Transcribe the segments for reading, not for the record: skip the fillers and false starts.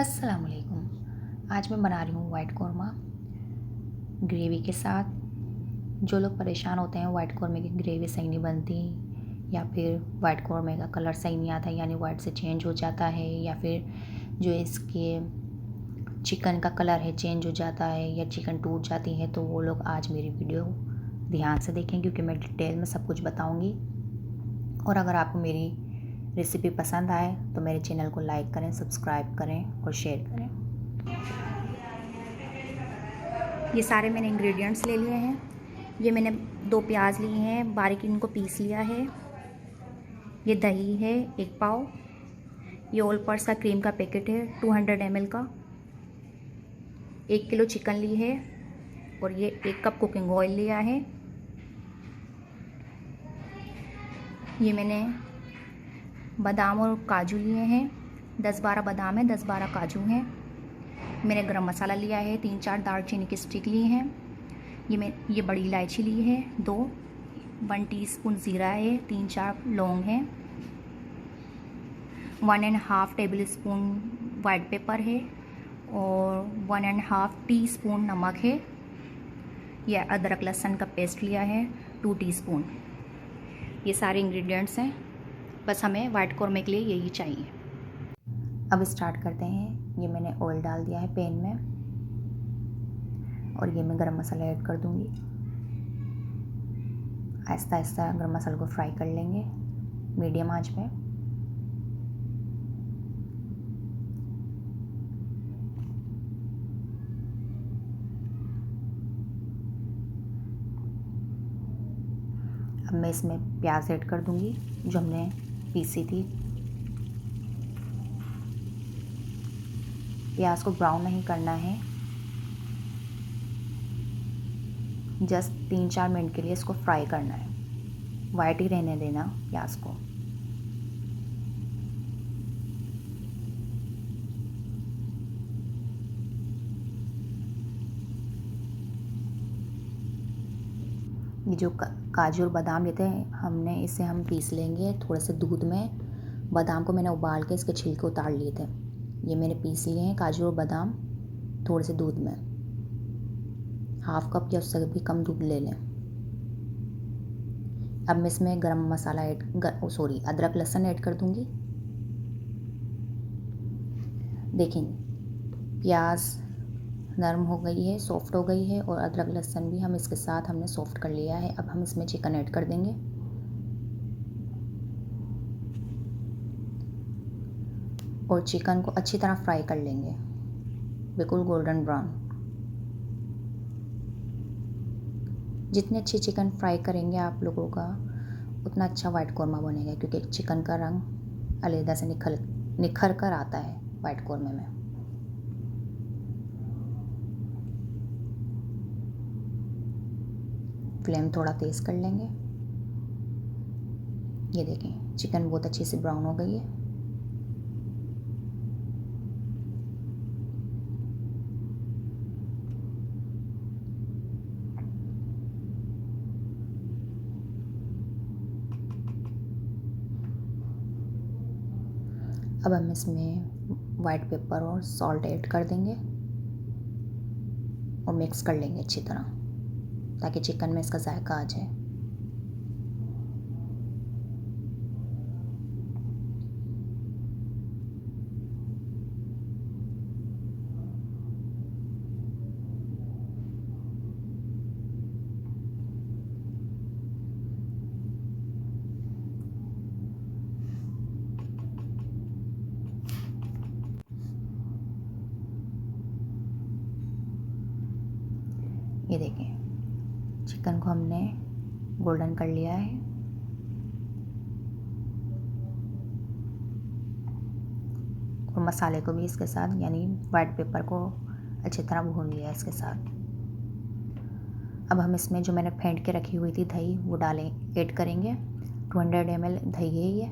अस्सलाम वालेकुम। आज मैं बना रही हूँ वाइट कौरमा ग्रेवी के साथ। जो लोग परेशान होते हैं वाइट कौरमे की ग्रेवी सही नहीं बनती, या फिर वाइट कौरमे का कलर सही नहीं आता, यानी वाइट से चेंज हो जाता है, या फिर जो इसके चिकन का कलर है चेंज हो जाता है, या चिकन टूट जाती है, तो वो लोग आज मेरी वीडियो ध्यान से देखें क्योंकि मैं डिटेल में सब कुछ बताऊँगी। और अगर आपको मेरी रेसिपी पसंद आए तो मेरे चैनल को लाइक करें, सब्सक्राइब करें और शेयर करें। ये सारे मैंने इंग्रेडिएंट्स ले लिए हैं। ये मैंने 2 प्याज लिए हैं, बारीक इनको पीस लिया है। ये दही है 1 पाव। ये ऑल पर्स का क्रीम का पैकेट है 200 ml का। 1 किलो चिकन ली है और ये 1 कप कुकिंग ऑयल लिया है। ये मैंने बादाम और काजू लिए हैं, 10-12 बादाम है, 10-12 काजू हैं। मैंने गरम मसाला लिया है, 3-4 दालचीनी की स्टिक ली हैं। ये बड़ी इलायची ली है 2, 1 टीस्पून ज़ीरा है, 3-4 लौंग हैं, 1½ टेबल स्पून वाइट पेपर है और 1½ टीस्पून नमक है। यह अदरक लहसुन का पेस्ट लिया है 2 टीस्पून। ये सारे इंग्रेडिएंट्स हैं, बस हमें वाइट कौरमे के लिए यही चाहिए। अब स्टार्ट करते हैं। ये मैंने ऑयल डाल दिया है पैन में और ये मैं गरम मसाला ऐड कर दूंगी। आहिस्ता आहिस्ता गरम मसाले को फ्राई कर लेंगे मीडियम आंच पे। अब मैं इसमें प्याज ऐड कर दूंगी जो हमने पीसी थी। प्याज को ब्राउन नहीं करना है, जस्ट 3-4 मिनट के लिए इसको फ्राई करना है, वाइट ही रहने देना प्याज को। ये जो काजू और बादाम लेते हैं हमने, इसे हम पीस लेंगे थोड़े से दूध में। बादाम को मैंने उबाल के इसके छिलके उतार लिए थे। ये मैंने पीस लिए हैं काजू और बादाम थोड़े से दूध में। 1/2 कप या उससे भी कम दूध ले लें। अब मैं इसमें गरम मसाला अदरक लहसुन ऐड कर दूंगी। देखें प्याज नरम हो गई है, सॉफ्ट हो गई है और अदरक लहसुन भी हम इसके साथ हमने सॉफ्ट कर लिया है। अब हम इसमें चिकन ऐड कर देंगे और चिकन को अच्छी तरह फ्राई कर लेंगे, बिल्कुल गोल्डन ब्राउन। जितनी अच्छी चिकन फ्राई करेंगे आप लोगों का उतना अच्छा वाइट कौरमा बनेगा, क्योंकि चिकन का रंग अलग से निखर कर आता है वाइट कौरमे में। फ्लेम थोड़ा तेज़ कर लेंगे। ये देखें चिकन बहुत अच्छी से ब्राउन हो गई है। अब हम इसमें वाइट पेपर और सॉल्ट ऐड कर देंगे और मिक्स कर लेंगे अच्छी तरह, ताकि चिकन में इसका जायका आ जाए। ये देखें चिकन को हमने गोल्डन कर लिया है। और मसाले को भी इसके साथ, यानी वाइट पेपर को अच्छी तरह भून लिया है इसके साथ। अब हम इसमें जो मैंने फेंट के रखी हुई थी दही वो ऐड करेंगे। 200 ml दही है ये,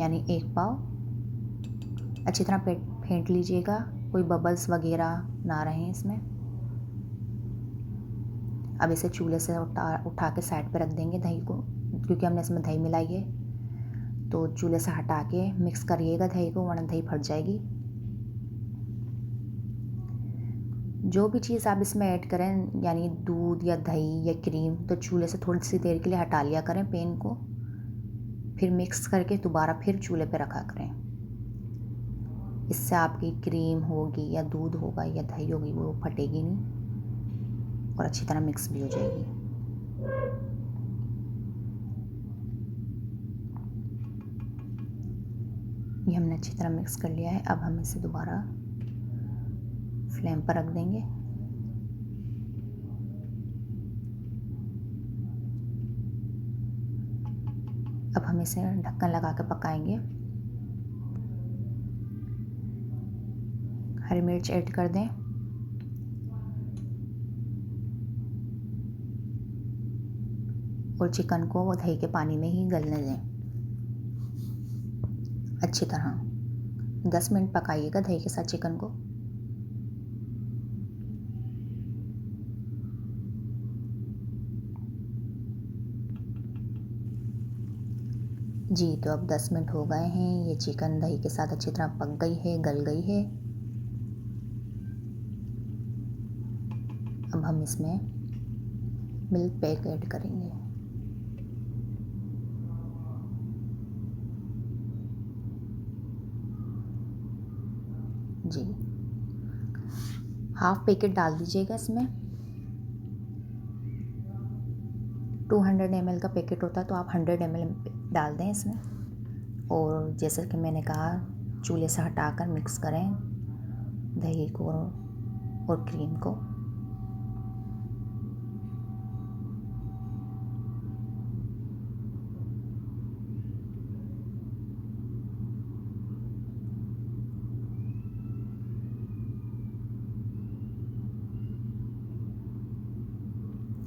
यानी 1 पाव। अच्छी तरह फेंट लीजिएगा, कोई बबल्स वगैरह ना रहें इसमें। अब इसे चूल्हे से उठा के साइड पे रख देंगे दही को, क्योंकि हमने इसमें दही मिलाई है। तो चूल्हे से हटा के मिक्स करिएगा दही को, वरना दही फट जाएगी। जो भी चीज़ आप इसमें ऐड करें, यानी दूध या दही या क्रीम, तो चूल्हे से थोड़ी सी देर के लिए हटा लिया करें पैन को, फिर मिक्स करके दोबारा फिर चूल्हे पे रखा करें। इससे आपकी क्रीम होगी या दूध होगा या दही होगी वो फटेगी नहीं और अच्छी तरह मिक्स भी हो जाएगी। ये हमने अच्छी तरह मिक्स कर लिया है। अब हम इसे दोबारा फ्लेम पर रख देंगे। अब हम इसे ढक्कन लगा के पकाएंगे। हरी मिर्च ऐड कर दें और चिकन को वो दही के पानी में ही गलने दें अच्छी तरह। 10 मिनट पकाइएगा दही के साथ चिकन को। जी, तो अब 10 मिनट हो गए हैं। ये चिकन दही के साथ अच्छी तरह पक गई है, गल गई है। अब हम इसमें मिल्क पैक ऐड करेंगे। जी, हाफ पैकेट डाल दीजिएगा इसमें। 200 ml का पैकेट होता है तो आप 100 ml डाल दें इसमें। और जैसे कि मैंने कहा, चूल्हे से हटाकर मिक्स करें दही को और क्रीम को।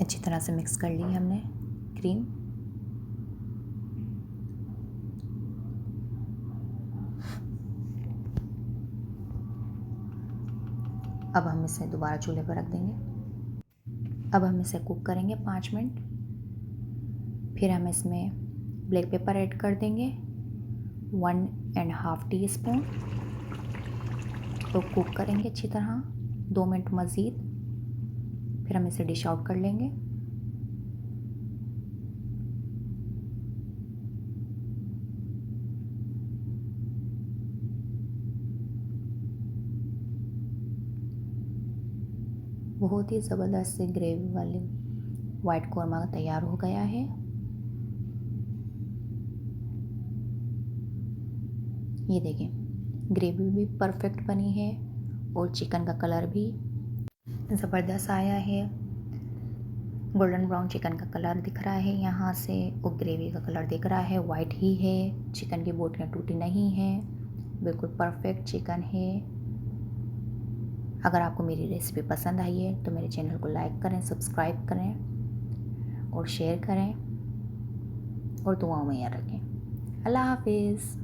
अच्छी तरह से मिक्स कर ली हमने क्रीम। अब हम इसे दोबारा चूल्हे पर रख देंगे। अब हम इसे कुक करेंगे 5 मिनट। फिर हम इसमें ब्लैक पेपर ऐड कर देंगे 1.5 टीस्पून तो कुक करेंगे अच्छी तरह 2 मिनट मज़ीद। फिर हम इसे डिश आउट कर लेंगे। बहुत ही ज़बरदस्त से ग्रेवी वाली वाइट कोरमा तैयार हो गया है। ये देखें, ग्रेवी भी परफेक्ट बनी है और चिकन का कलर भी ज़बरदस्त आया है। गोल्डन ब्राउन चिकन का कलर दिख रहा है यहाँ से, और ग्रेवी का कलर दिख रहा है वाइट ही है। चिकन की बोटियाँ टूटी नहीं हैं, बिल्कुल परफेक्ट चिकन है। अगर आपको मेरी रेसिपी पसंद आई है तो मेरे चैनल को लाइक करें, सब्सक्राइब करें और शेयर करें और दुआओं में याद रखें। अल्लाह हाफिज़।